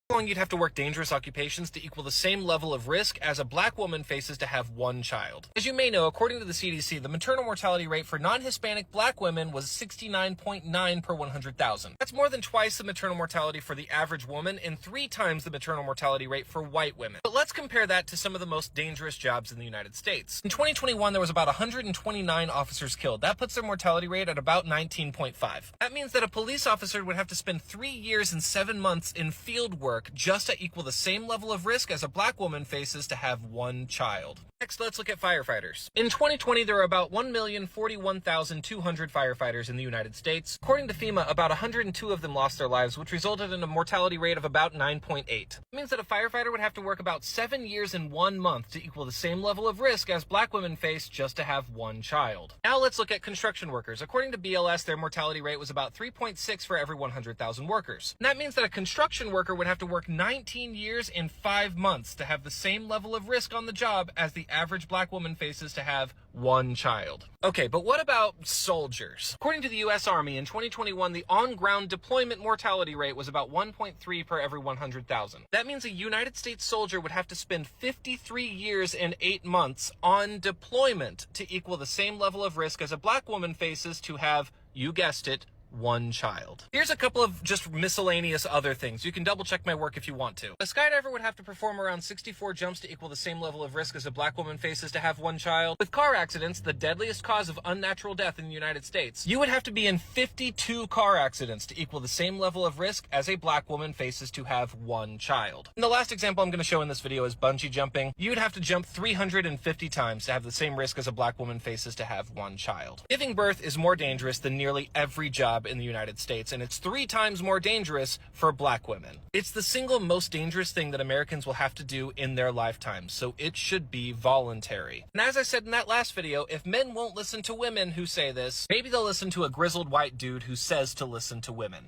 How long you'd have to work dangerous occupations to equal the same level of risk as a black woman faces to have one child. As you may know, according to the CDC, the maternal mortality rate for non-Hispanic black women was 69.9 per 100,000. That's more than twice the maternal mortality for the average woman and 3 times the maternal mortality rate for white women. But let's compare that to some of the most dangerous jobs in the United States. In 2021, there was about 129 officers killed. That puts their mortality rate at about 19.5. That means that a police officer would have to spend 3 years and 7 months in field work just to equal the same level of risk as a black woman faces to have one child. Next, let's look at firefighters. In 2020, there were about 1,041,200 firefighters in the United States. According to FEMA, about 102 of them lost their lives, which resulted in a mortality rate of about 9.8. That means that a firefighter would have to work about 7 years and 1 month to equal the same level of risk as black women face just to have one child. Now let's look at construction workers. According to BLS, their mortality rate was about 3.6 for every 100,000 workers. And that means that a construction worker would have to work 19 years and 5 months to have the same level of risk on the job as the average black woman faces to have one child. Okay, but what about soldiers? According to the U.S. Army, in 2021, the on-ground deployment mortality rate was about 1.3 per every 100,000. That means a United States soldier would have to spend 53 years and 8 months on deployment to equal the same level of risk as a black woman faces to have, you guessed it, one child. Here's a couple of just miscellaneous other things. You can double check my work if you want to. A skydiver would have to perform around 64 jumps to equal the same level of risk as a black woman faces to have one child. With car accidents, the deadliest cause of unnatural death in the United States, you would have to be in 52 car accidents to equal the same level of risk as a black woman faces to have one child. And the last example I'm going to show in this video is bungee jumping. You would have to jump 350 times to have the same risk as a black woman faces to have one child. Giving birth is more dangerous than nearly every job in the United States, and it's 3 times more dangerous for black women. It's the single most dangerous thing that Americans will have to do in their lifetimes, so it should be voluntary. And as I said in that last video, if men won't listen to women who say this, maybe they'll listen to a grizzled white dude who says to listen to women.